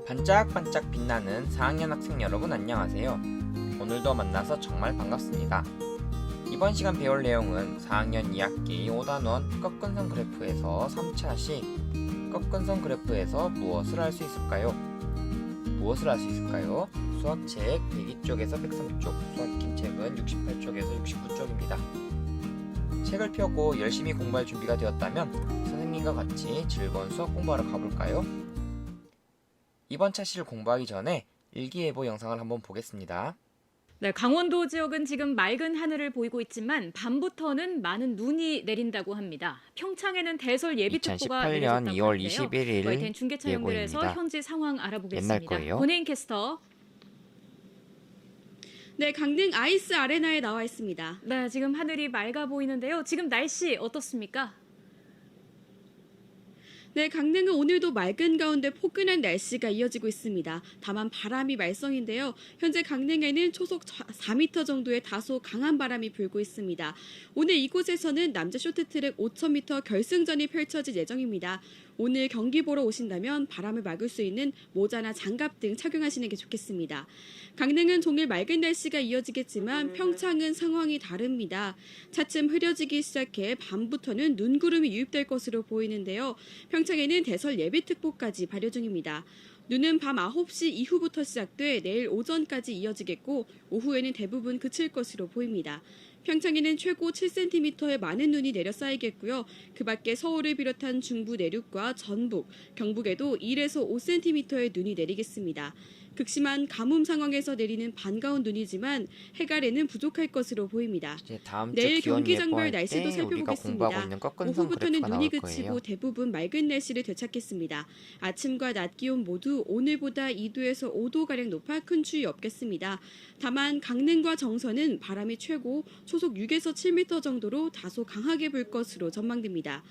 반짝반짝 빛나는 4학년 학생 여러분 안녕하세요. 오늘도 만나서 정말 반갑습니다. 이번 시간 배울 내용은 4학년 2학기 5단원 꺾은선 그래프에서 3차시 꺾은선 그래프에서 무엇을 할 수 있을까요? 무엇을 할 수 있을까요? 수학책 102쪽에서 103쪽, 수학김책은 68쪽에서 69쪽입니다. 책을 펴고 열심히 공부할 준비가 되었다면 선생님과 같이 즐거운 수학 공부하러 가볼까요? 이번 차시를 공부하기 전에 일기예보 영상을 한번 보겠습니다. 네, 강원도 지역은 지금 맑은 하늘을 보이고 있지만 밤부터는 많은 눈이 내린다고 합니다. 평창에는 대설 예비특보가 2018년 내려졌다고 2월 하는데요. 21일 중계차 연결해서 예보입니다. 현지 상황 알아보겠습니다. 옛날 거예요. 권혜인 캐스터. 네, 강릉 아이스 아레나에 나와 있습니다. 네, 지금 하늘이 맑아 보이는데요. 지금 날씨 어떻습니까? 네, 강릉은 오늘도 맑은 가운데 포근한 날씨가 이어지고 있습니다. 다만 바람이 말썽인데요. 현재 강릉에는 초속 4m 정도의 다소 강한 바람이 불고 있습니다. 오늘 이곳에서는 남자 쇼트트랙 5000m 결승전이 펼쳐질 예정입니다. 오늘 경기 보러 오신다면 바람을 막을 수 있는 모자나 장갑 등 착용하시는 게 좋겠습니다. 강릉은 종일 맑은 날씨가 이어지겠지만 평창은 상황이 다릅니다. 차츰 흐려지기 시작해 밤부터는 눈구름이 유입될 것으로 보이는데요. 평창에는 대설 예비특보까지 발효 중입니다. 눈은 밤 9시 이후부터 시작돼 내일 오전까지 이어지겠고 오후에는 대부분 그칠 것으로 보입니다. 평창에는 최고 7cm의 많은 눈이 내려 쌓이겠고요. 그 밖에 서울을 비롯한 중부 내륙과 전북, 경북에도 1에서 5cm의 눈이 내리겠습니다. 극심한 가뭄 상황에서 내리는 반가운 눈이지만 해갈에는 부족할 것으로 보입니다. 이제 다음 내일 주 기온 경기장별 예보할 날씨도 때 우리가 공부하고 살펴보겠습니다. 있는 꺾은선 오후부터는 그래프가 눈이 나올 그치고 거예요. 대부분 맑은 날씨를 되찾겠습니다. 아침과 낮 기온 모두 오늘보다 2도에서 5도가량 높아 큰 추위 없겠습니다. 다만 강릉과 정선은 바람이 최고 초속 6에서 7m 정도로 다소 강하게 불 것으로 전망됩니다.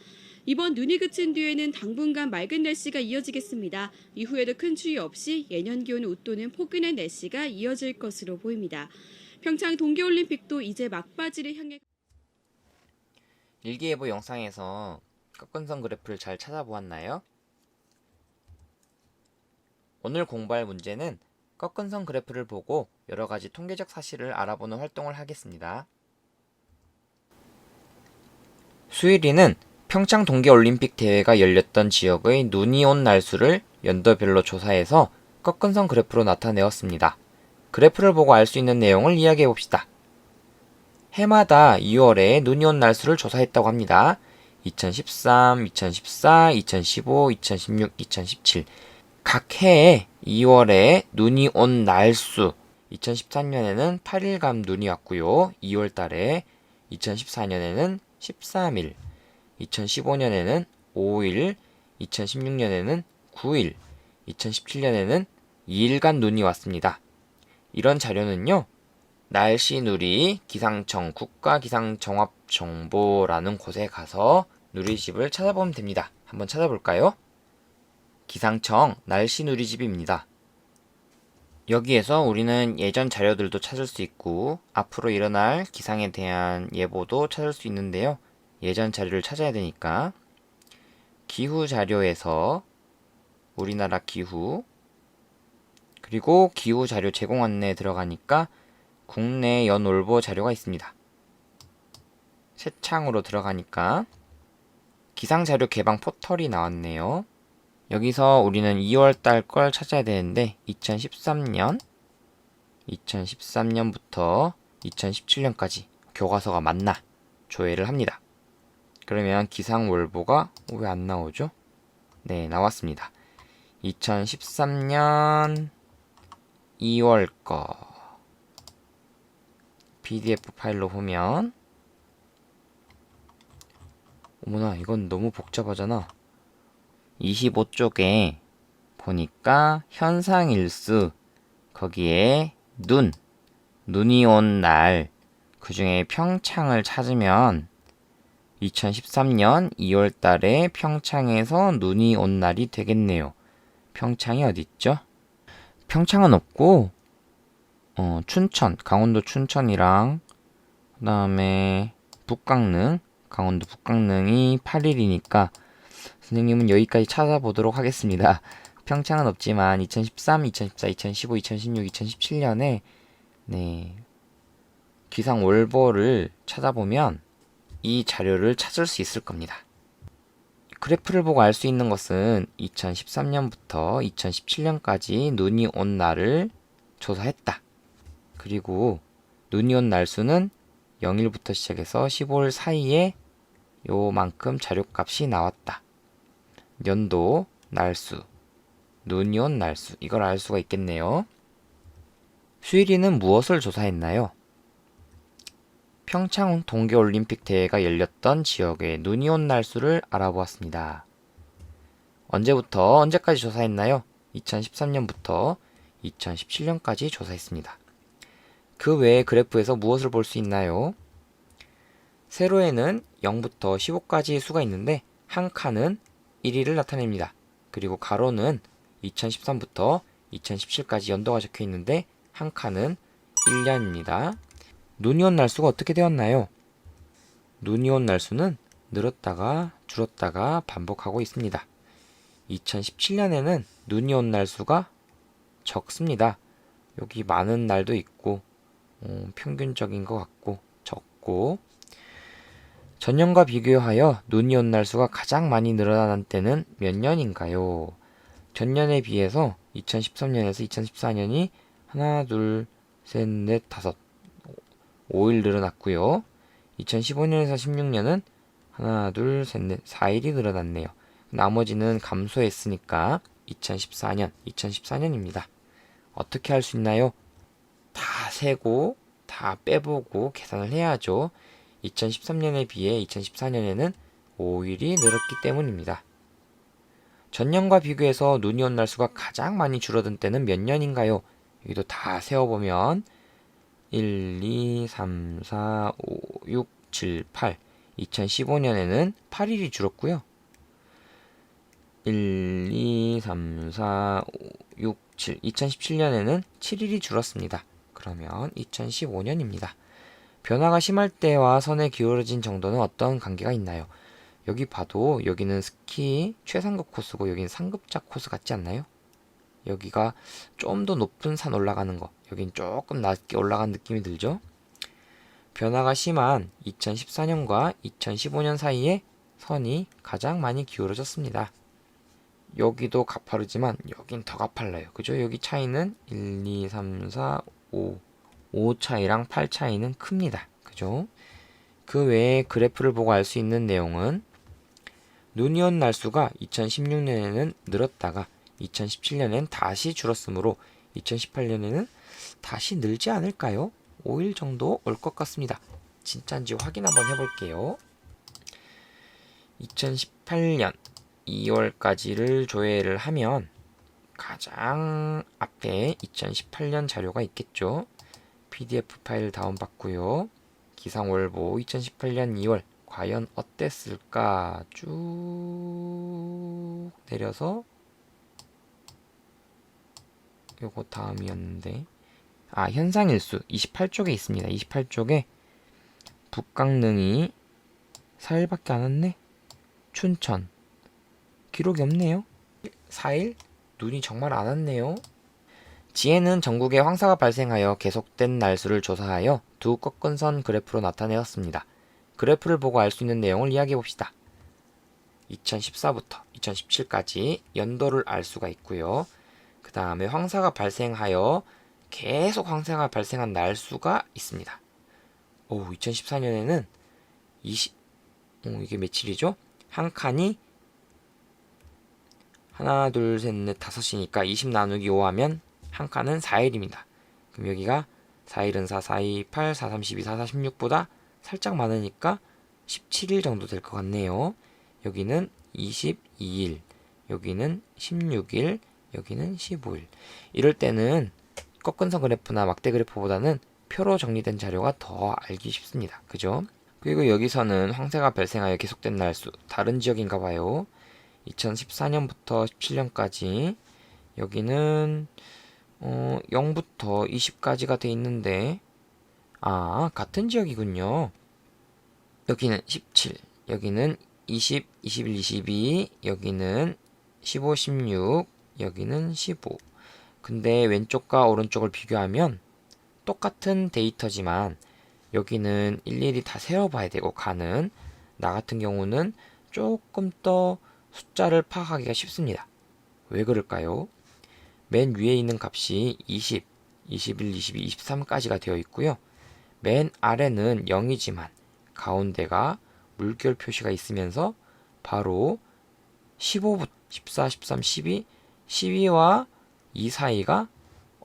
이번 눈이 그친 뒤에는 당분간 맑은 날씨가 이어지겠습니다. 이후에도 큰 추위 없이 예년 기온을 웃도는 포근한 날씨가 이어질 것으로 보입니다. 평창 동계올림픽도 이제 막바지를 향해 일기예보 영상에서 꺾은선 그래프를 잘 찾아보았나요? 오늘 공부할 문제는 꺾은선 그래프를 보고 여러 가지 통계적 사실을 알아보는 활동을 하겠습니다. 수일이는 평창 동계올림픽 대회가 열렸던 지역의 눈이 온 날수를 연도별로 조사해서 꺾은선 그래프로 나타내었습니다. 그래프를 보고 알 수 있는 내용을 이야기해 봅시다. 해마다 2월에 눈이 온 날수를 조사했다고 합니다. 2013, 2014, 2015, 2016, 2017 각 해에 2월에 눈이 온 날수 2013년에는 8일간 눈이 왔고요. 2월 달에 2014년에는 13일 2015년에는 5일, 2016년에는 9일, 2017년에는 2일간 눈이 왔습니다. 이런 자료는요, 날씨누리 기상청 국가기상종합정보라는 곳에 가서 누리집을 찾아보면 됩니다. 한번 찾아볼까요? 기상청 날씨누리집입니다. 여기에서 우리는 예전 자료들도 찾을 수 있고 앞으로 일어날 기상에 대한 예보도 찾을 수 있는데요. 예전 자료를 찾아야 되니까 기후 자료에서 우리나라 기후 그리고 기후 자료 제공 안내에 들어가니까 국내 연올보 자료가 있습니다. 새 창으로 들어가니까 기상 자료 개방 포털이 나왔네요. 여기서 우리는 2월 달 걸 찾아야 되는데 2013년부터 2017년까지 교과서가 맞나 조회를 합니다. 그러면 기상월보가 왜 안 나오죠? 네, 나왔습니다. 2013년 2월 거 PDF 파일로 보면 어머나 이건 너무 복잡하잖아. 25쪽에 보니까 현상일수 거기에 눈이 온 날 그중에 평창을 찾으면 2013년 2월 달에 평창에서 눈이 온 날이 되겠네요. 평창이 어디 있죠? 평창은 없고 춘천, 강원도 춘천이랑 그 다음에 북강릉, 강원도 북강릉이 8일이니까 선생님은 여기까지 찾아보도록 하겠습니다. 평창은 없지만 2013, 2014, 2015, 2016, 2017년에 기상월보를 찾아보면 이 자료를 찾을 수 있을 겁니다. 그래프를 보고 알 수 있는 것은 2013년부터 2017년까지 눈이 온 날을 조사했다. 그리고 눈이 온 날수는 0일부터 시작해서 15일 사이에 요만큼 자료값이 나왔다. 연도, 날수, 눈이 온 날수, 이걸 알 수가 있겠네요. 수일이는 무엇을 조사했나요? 평창 동계올림픽 대회가 열렸던 지역의 눈이 온 날수를 알아보았습니다. 언제부터 언제까지 조사했나요? 2013년부터 2017년까지 조사했습니다. 그 외에 그래프에서 무엇을 볼 수 있나요? 세로에는 0부터 15까지 수가 있는데 한 칸은 1일을 나타냅니다. 그리고 가로는 2013부터 2017까지 연도가 적혀 있는데 한 칸은 1년입니다. 눈이 온 날수가 어떻게 되었나요? 눈이 온 날수는 늘었다가 줄었다가 반복하고 있습니다. 2017년에는 눈이 온 날수가 적습니다. 여기 많은 날도 있고 평균적인 것 같고 적고, 전년과 비교하여 눈이 온 날수가 가장 많이 늘어난 때는 몇 년인가요? 전년에 비해서 2013년에서 2014년이 하나, 둘, 셋, 넷, 다섯, 5일 늘어났고요. 2015년에서 16년은 하나, 둘, 셋, 넷, 4일이 늘어났네요. 나머지는 감소했으니까 2014년입니다. 어떻게 할 수 있나요? 다 세고 다 빼보고 계산을 해야죠. 2013년에 비해 2014년에는 5일이 늘었기 때문입니다. 전년과 비교해서 눈이 온 날수가 가장 많이 줄어든 때는 몇 년인가요? 여기도 다 세어보면 1, 2, 3, 4, 5, 6, 7, 8. 2015년에는 8일이 줄었고요. 1, 2, 3, 4, 5, 6, 7. 2017년에는 7일이 줄었습니다. 그러면 2015년입니다. 변화가 심할 때와 선에 기울어진 정도는 어떤 관계가 있나요? 여기 봐도 여기는 스키 최상급 코스고 여기는 상급자 코스 같지 않나요? 여기가 좀 더 높은 산 올라가는 거, 여긴 조금 낮게 올라간 느낌이 들죠? 변화가 심한 2014년과 2015년 사이에 선이 가장 많이 기울어졌습니다. 여기도 가파르지만 여긴 더 가팔라요. 그죠? 여기 차이는 1, 2, 3, 4, 5. 5 차이랑 8 차이는 큽니다. 그죠? 그 외에 그래프를 보고 알 수 있는 내용은 눈이 온 날수가 2016년에는 늘었다가 2017년엔 다시 줄었으므로 2018년에는 다시 늘지 않을까요? 5일 정도 올 것 같습니다. 진짜인지 확인 한번 해볼게요. 2018년 2월까지를 조회를 하면 가장 앞에 2018년 자료가 있겠죠. PDF 파일 다운받고요. 기상월보 2018년 2월 과연 어땠을까? 쭉 내려서 요거 다음이었는데, 현상일수 28쪽에 있습니다. 28쪽에 북강릉이 4일밖에 안 왔네. 춘천 기록이 없네요. 4일? 눈이 정말 안 왔네요. 지혜는 전국에 황사가 발생하여 계속된 날수를 조사하여 두 꺾은 선 그래프로 나타내었습니다. 그래프를 보고 알 수 있는 내용을 이야기해 봅시다. 2014부터 2017까지 연도를 알 수가 있고요. 그 다음에 황사가 발생하여 계속 황사가 발생한 날수가 있습니다. 2014년에는 이게 며칠이죠? 한 칸이 하나, 둘, 셋, 넷, 다섯이니까 20 나누기 5 하면 한 칸은 4일입니다. 그럼 여기가 4일은 4, 4, 2, 8, 4, 3, 12, 4, 4, 16보다 살짝 많으니까 17일 정도 될 것 같네요. 여기는 22일, 여기는 16일, 여기는 15일. 이럴 때는 꺾은선 그래프나 막대 그래프보다는 표로 정리된 자료가 더 알기 쉽습니다. 그죠? 그리고 여기서는 황사가 발생하여 계속된 날수, 다른 지역인가 봐요. 2014년부터 17년까지 여기는 0부터 20까지가 돼 있는데 같은 지역이군요. 여기는 17, 여기는 20, 21, 22, 여기는 15, 16, 여기는 15. 근데 왼쪽과 오른쪽을 비교하면 똑같은 데이터지만 여기는 일일이 다 세어봐야 되고 가는 나 같은 경우는 조금 더 숫자를 파악하기가 쉽습니다. 왜 그럴까요? 맨 위에 있는 값이 20, 21, 22, 23까지가 되어 있고요. 맨 아래는 0이지만 가운데가 물결 표시가 있으면서 바로 15부터 14, 13, 12, 12와 2 사이가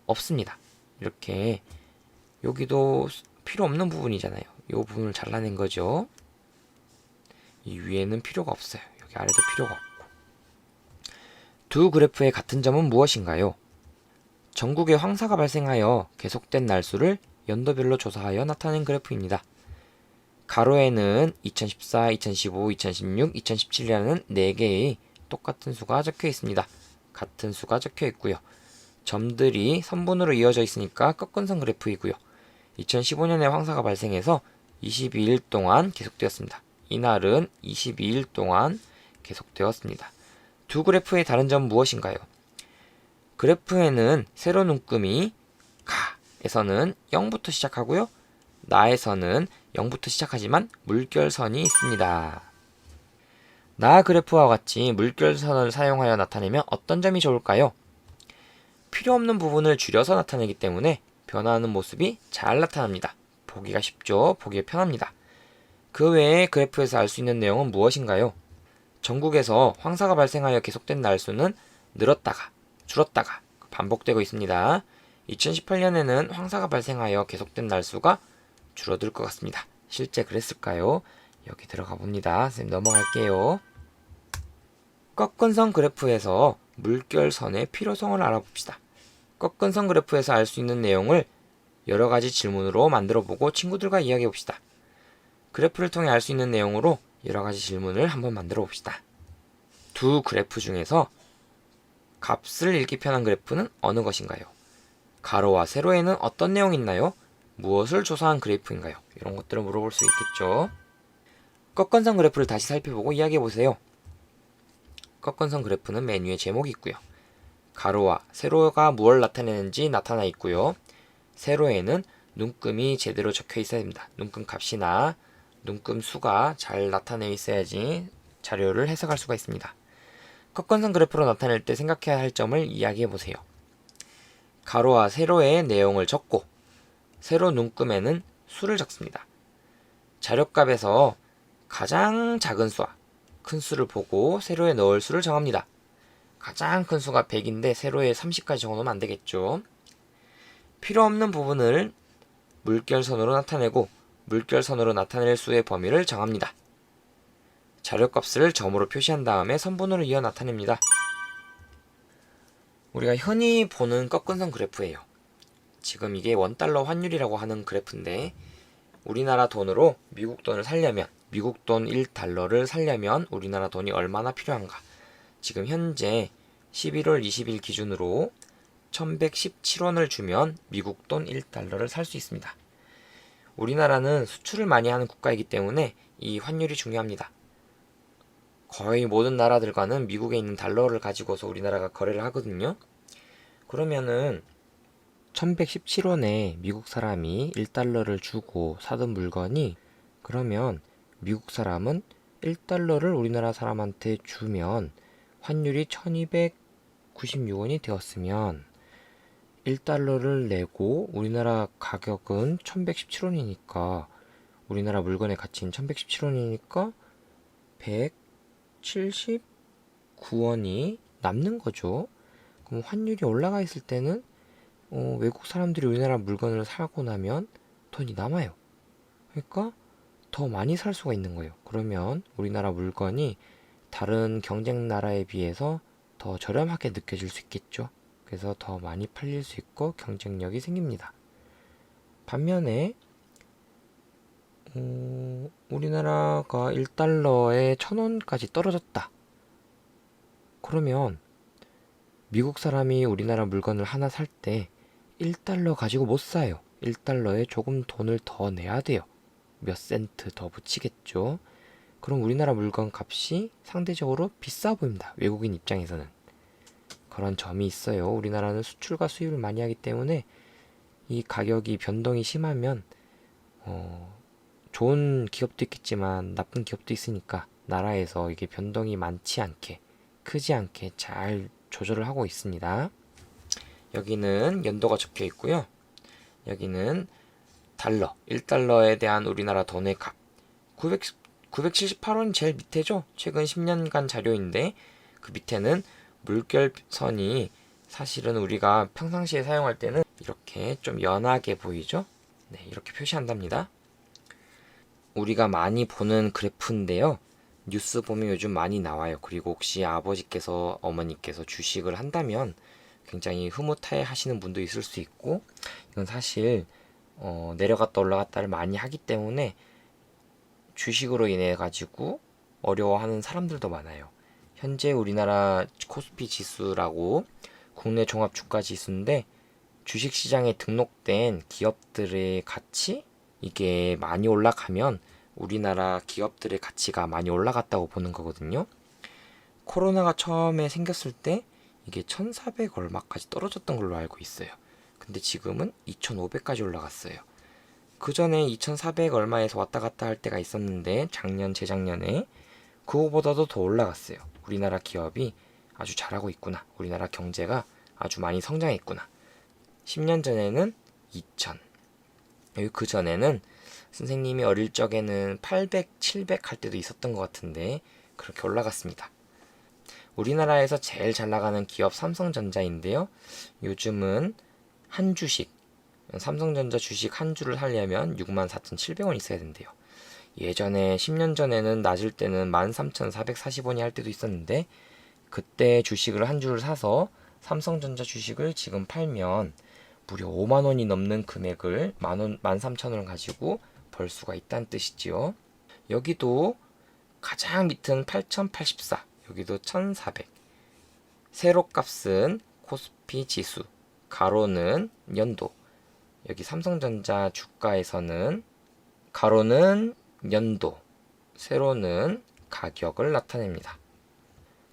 없습니다. 이렇게 여기도 필요 없는 부분이잖아요. 이 부분을 잘라낸 거죠. 이 위에는 필요가 없어요. 여기 아래도 필요가 없고. 두 그래프의 같은 점은 무엇인가요? 전국에 황사가 발생하여 계속된 날수를 연도별로 조사하여 나타낸 그래프입니다. 가로에는 2014, 2015, 2016, 2017이라는 4개의 똑같은 수가 적혀 있습니다. 같은 수가 적혀 있고요. 점들이 선분으로 이어져 있으니까 꺾은선 그래프이고요. 2015년에 황사가 발생해서 22일 동안 계속되었습니다. 이날은 22일 동안 계속되었습니다. 두 그래프의 다른 점은 무엇인가요? 그래프에는 세로 눈금이 가에서는 0부터 시작하고요. 나에서는 0부터 시작하지만 물결선이 있습니다. 나 그래프와 같이 물결선을 사용하여 나타내면 어떤 점이 좋을까요? 필요 없는 부분을 줄여서 나타내기 때문에 변화하는 모습이 잘 나타납니다. 보기가 쉽죠? 보기에 편합니다. 그 외에 그래프에서 알 수 있는 내용은 무엇인가요? 전국에서 황사가 발생하여 계속된 날수는 늘었다가 줄었다가 반복되고 있습니다. 2018년에는 황사가 발생하여 계속된 날수가 줄어들 것 같습니다. 실제 그랬을까요? 여기 들어가 봅니다. 선생님 넘어갈게요. 꺾은선 그래프에서 물결선의 필요성을 알아봅시다. 꺾은선 그래프에서 알 수 있는 내용을 여러 가지 질문으로 만들어 보고 친구들과 이야기해 봅시다. 그래프를 통해 알 수 있는 내용으로 여러 가지 질문을 한번 만들어 봅시다. 두 그래프 중에서 값을 읽기 편한 그래프는 어느 것인가요? 가로와 세로에는 어떤 내용이 있나요? 무엇을 조사한 그래프인가요? 이런 것들을 물어볼 수 있겠죠. 꺾은선 그래프를 다시 살펴보고 이야기해 보세요. 꺾은선 그래프는 맨 위에 제목이 있고요. 가로와 세로가 무엇을 나타내는지 나타나 있고요. 세로에는 눈금이 제대로 적혀 있어야 됩니다. 눈금 값이나 눈금 수가 잘 나타내 있어야지 자료를 해석할 수가 있습니다. 꺾은선 그래프로 나타낼 때 생각해야 할 점을 이야기해 보세요. 가로와 세로의 내용을 적고 세로 눈금에는 수를 적습니다. 자료값에서 가장 작은 수와 큰 수를 보고 세로에 넣을 수를 정합니다. 가장 큰 수가 100인데 세로에 30까지 적어놓으면 안 되겠죠. 필요 없는 부분을 물결선으로 나타내고 물결선으로 나타낼 수의 범위를 정합니다. 자료값을 점으로 표시한 다음에 선분으로 이어 나타냅니다. 우리가 흔히 보는 꺾은선 그래프예요. 지금 이게 원달러 환율이라고 하는 그래프인데 우리나라 돈으로 미국 돈을 살려면 미국 돈 1달러를 살려면 우리나라 돈이 얼마나 필요한가? 지금 현재 11월 20일 기준으로 1117원을 주면 미국 돈 1달러를 살 수 있습니다. 우리나라는 수출을 많이 하는 국가이기 때문에 이 환율이 중요합니다. 거의 모든 나라들과는 미국에 있는 달러를 가지고서 우리나라가 거래를 하거든요. 그러면은 1117원에 미국 사람이 1달러를 주고 사던 물건이 그러면 미국 사람은 1달러를 우리나라 사람한테 주면 환율이 1296원이 되었으면 1달러를 내고 우리나라 가격은 1117원이니까 우리나라 물건의 가치는 1117원이니까 179원이 남는 거죠. 그럼 환율이 올라가 있을 때는 외국 사람들이 우리나라 물건을 사고 나면 돈이 남아요. 그러니까 더 많이 살 수가 있는 거예요. 그러면 우리나라 물건이 다른 경쟁 나라에 비해서 더 저렴하게 느껴질 수 있겠죠. 그래서 더 많이 팔릴 수 있고 경쟁력이 생깁니다. 반면에 우리나라가 1달러에 1000원까지 떨어졌다. 그러면 미국 사람이 우리나라 물건을 하나 살 때 1달러 가지고 못 사요. 1달러에 조금 돈을 더 내야 돼요. 몇 센트 더 붙이겠죠. 그럼 우리나라 물건 값이 상대적으로 비싸 보입니다. 외국인 입장에서는. 그런 점이 있어요. 우리나라는 수출과 수입을 많이 하기 때문에 이 가격이 변동이 심하면 좋은 기업도 있겠지만 나쁜 기업도 있으니까 나라에서 이게 변동이 많지 않게 크지 않게 잘 조절을 하고 있습니다. 여기는 연도가 적혀 있고요. 여기는 달러, 1달러에 대한 우리나라 돈의 값. 978원 제일 밑에죠. 최근 10년간 자료인데 그 밑에는 물결선이 사실은 우리가 평상시에 사용할 때는 이렇게 좀 연하게 보이죠. 네, 이렇게 표시한답니다. 우리가 많이 보는 그래프인데요. 뉴스 보면 요즘 많이 나와요. 그리고 혹시 아버지께서 어머니께서 주식을 한다면 굉장히 흐뭇해 하시는 분도 있을 수 있고, 이건 사실 내려갔다 올라갔다를 많이 하기 때문에 주식으로 인해 가지고 어려워하는 사람들도 많아요. 현재 우리나라 코스피 지수라고 국내 종합 주가 지수인데 주식시장에 등록된 기업들의 가치, 이게 많이 올라가면 우리나라 기업들의 가치가 많이 올라갔다고 보는 거거든요. 코로나가 처음에 생겼을 때 이게 1400 얼마까지 떨어졌던 걸로 알고 있어요. 근데 지금은 2500까지 올라갔어요. 그 전에 2400 얼마에서 왔다 갔다 할 때가 있었는데 작년, 재작년에 그거보다도 더 올라갔어요. 우리나라 기업이 아주 잘하고 있구나. 우리나라 경제가 아주 많이 성장했구나. 10년 전에는 2000. 여기 그 전에는 선생님이 어릴 적에는 800, 700 할 때도 있었던 것 같은데 그렇게 올라갔습니다. 우리나라에서 제일 잘 나가는 기업 삼성전자인데요. 요즘은 한 주식, 삼성전자 주식 한 주를 사려면 64,700원 있어야 된대요. 예전에 10년 전에는 낮을 때는 13,440원이 할 때도 있었는데 그때 주식을 한 주를 사서 삼성전자 주식을 지금 팔면 무려 5만 원이 넘는 금액을 13,000원을 가지고 벌 수가 있다는 뜻이지요. 여기도 가장 밑은 8,084, 여기도 1,400. 세로 값은 코스피 지수, 가로는 연도. 여기 삼성전자 주가에서는 가로는 연도, 세로는 가격을 나타냅니다.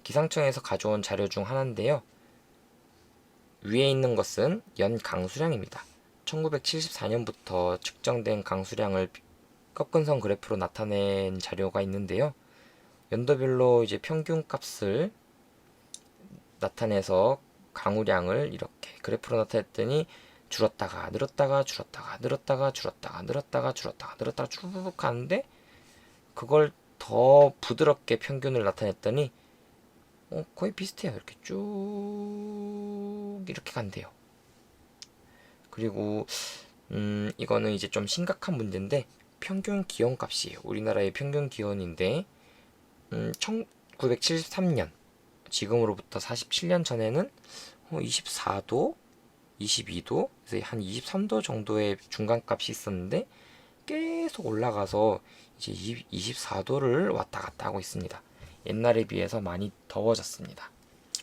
기상청에서 가져온 자료 중 하나인데요. 위에 있는 것은 연 강수량입니다. 1974년부터 측정된 강수량을 꺾은선 그래프로 나타낸 자료가 있는데요. 연도별로 이제 평균 값을 나타내서 강우량을 이렇게 그래프로 나타냈더니 줄었다가 늘었다가 줄었다가 늘었다가 줄었다가 늘었다가 줄었다가 늘었다가 쭉 가는데 그걸 더 부드럽게 평균을 나타냈더니 거의 비슷해요. 이렇게 쭉 이렇게 간대요. 그리고 이거는 이제 좀 심각한 문제인데 평균 기온값이에요. 우리나라의 평균 기온인데 1973년 지금으로부터 47년 전에는 24도, 22도, 그래서 한 23도 정도의 중간값이 있었는데 계속 올라가서 이제 24도를 왔다 갔다 하고 있습니다. 옛날에 비해서 많이 더워졌습니다.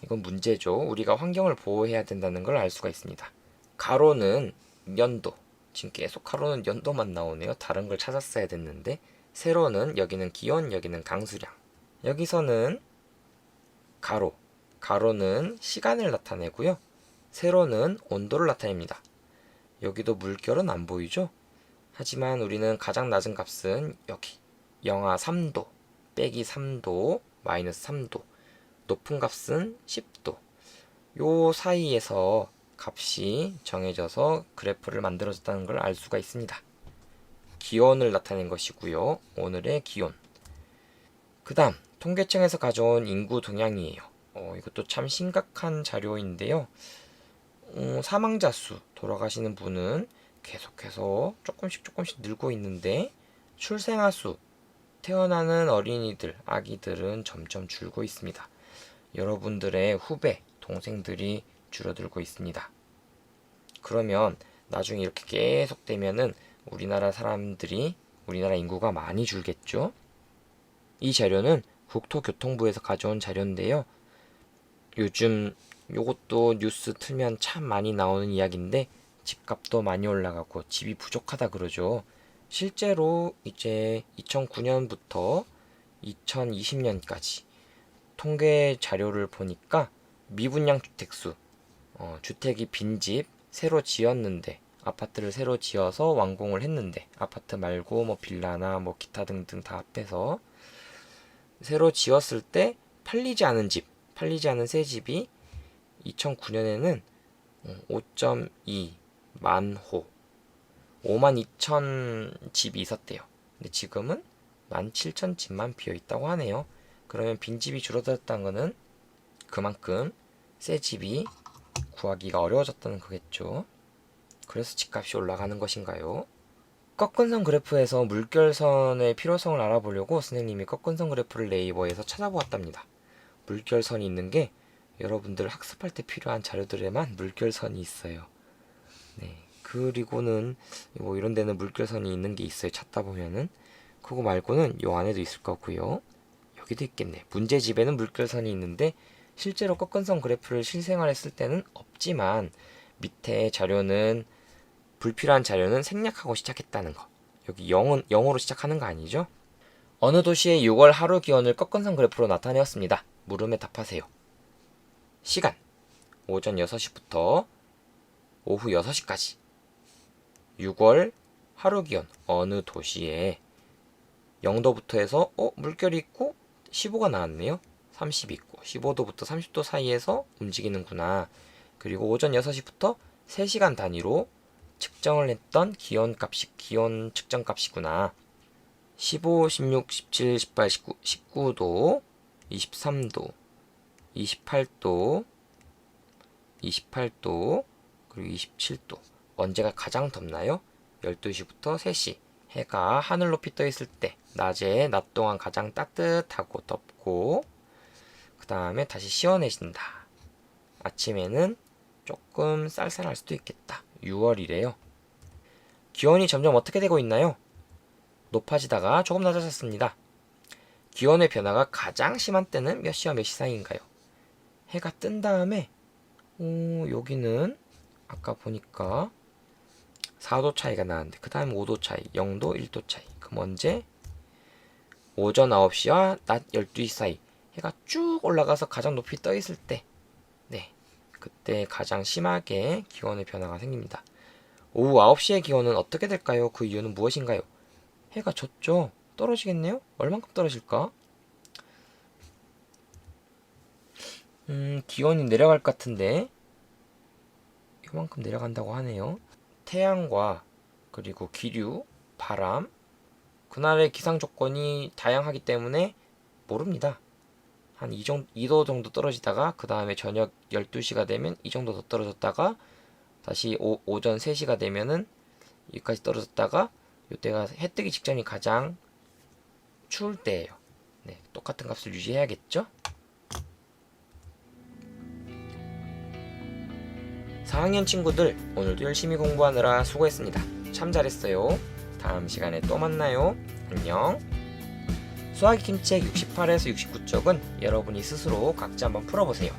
이건 문제죠. 우리가 환경을 보호해야 된다는 걸 알 수가 있습니다. 가로는 연도. 지금 계속 가로는 연도만 나오네요. 다른 걸 찾았어야 됐는데 세로는 여기는 기온, 여기는 강수량. 여기서는 가로는 시간을 나타내고요. 세로는 온도를 나타냅니다. 여기도 물결은 안 보이죠? 하지만 우리는 가장 낮은 값은 여기 영하 3도, 빼기 3도, 마이너스 3도, 높은 값은 10도. 요 사이에서 값이 정해져서 그래프를 만들어졌다는 걸 알 수가 있습니다. 기온을 나타낸 것이고요. 오늘의 기온. 그 다음 통계청에서 가져온 인구 동향이에요. 이것도 참 심각한 자료인데요. 사망자 수, 돌아가시는 분은 계속해서 조금씩 늘고 있는데 출생아 수, 태어나는 어린이들, 아기들은 점점 줄고 있습니다. 여러분들의 후배, 동생들이 줄어들고 있습니다. 그러면 나중에 이렇게 계속 되면은 우리나라 인구가 많이 줄겠죠? 이 자료는 국토교통부에서 가져온 자료인데요. 요즘 요것도 뉴스 틀면 참 많이 나오는 이야기인데 집값도 많이 올라가고 집이 부족하다 그러죠. 실제로 이제 2009년부터 2020년까지 통계 자료를 보니까 미분양 주택수, 주택이 빈집 새로 지었는데, 아파트를 새로 지어서 완공을 했는데, 아파트 말고 뭐 빌라나 뭐 기타 등등 다 합해서 새로 지었을 때 팔리지 않은 집, 팔리지 않은 새 집이 2009년에는 5.2 만호, 52,000 집이 있었대요. 근데 지금은 17,000 집만 비어 있다고 하네요. 그러면 빈집이 줄어들었다는 거는 그만큼 새 집이 구하기가 어려워졌다는 거겠죠. 그래서 집값이 올라가는 것인가요? 꺾은선 그래프에서 물결선의 필요성을 알아보려고 선생님이 꺾은선 그래프를 네이버에서 찾아보았답니다. 물결선이 있는 게 여러분들 학습할 때 필요한 자료들에만 물결선이 있어요. 네. 그리고는 뭐 이런 데는 물결선이 있는 게 있어요. 찾다 보면은. 그거 말고는 요 안에도 있을 거고요. 여기도 있겠네. 문제집에는 물결선이 있는데 실제로 꺾은선 그래프를 실생활했을 때는 없지만 밑에 자료는 불필요한 자료는 생략하고 시작했다는 거. 여기 0으로 시작하는 거 아니죠? 어느 도시의 6월 하루 기온을 꺾은선 그래프로 나타내었습니다. 물음에 답하세요. 시간 오전 6시부터 오후 6시까지 6월 하루 기온 어느 도시에 0도부터 해서 물결이 있고 15가 나왔네요. 30 있고 15도부터 30도 사이에서 움직이는구나. 그리고 오전 6시부터 3시간 단위로 측정을 했던 기온 측정 값이구나. 15, 16, 17, 18, 19, 19도, 23도, 28도, 28도, 그리고 27도. 언제가 가장 덥나요? 12시부터 3시. 해가 하늘 높이 떠 있을 때, 낮에 낮 동안 가장 따뜻하고 덥고, 그 다음에 다시 시원해진다. 아침에는 조금 쌀쌀할 수도 있겠다. 6월이래요. 기온이 점점 어떻게 되고 있나요? 높아지다가 조금 낮아졌습니다. 기온의 변화가 가장 심한 때는 몇 시와 몇 시 사이인가요? 해가 뜬 다음에 여기는 아까 보니까 4도 차이가 나는데 그 다음에 5도 차이, 0도, 1도 차이. 그럼 언제? 오전 9시와 낮 12시 사이 해가 쭉 올라가서 가장 높이 떠 있을 때, 네, 그때 가장 심하게 기온의 변화가 생깁니다. 오후 9시의 기온은 어떻게 될까요? 그 이유는 무엇인가요? 해가 졌죠? 떨어지겠네요? 얼만큼 떨어질까? 기온이 내려갈 것 같은데 이만큼 내려간다고 하네요. 태양과 그리고 기류, 바람, 그날의 기상 조건이 다양하기 때문에 모릅니다. 한 2도 정도 떨어지다가 그 다음에 저녁 12시가 되면 이 정도 더 떨어졌다가 다시 오전 3시가 되면은 여기까지 떨어졌다가 이때가 해 뜨기 직전이 가장 추울 때예요. 네, 똑같은 값을 유지해야겠죠? 4학년 친구들 오늘도 열심히 공부하느라 수고했습니다. 참 잘했어요. 다음 시간에 또 만나요. 안녕. 수학익힘책 68에서 69쪽은 여러분이 스스로 각자 한번 풀어보세요.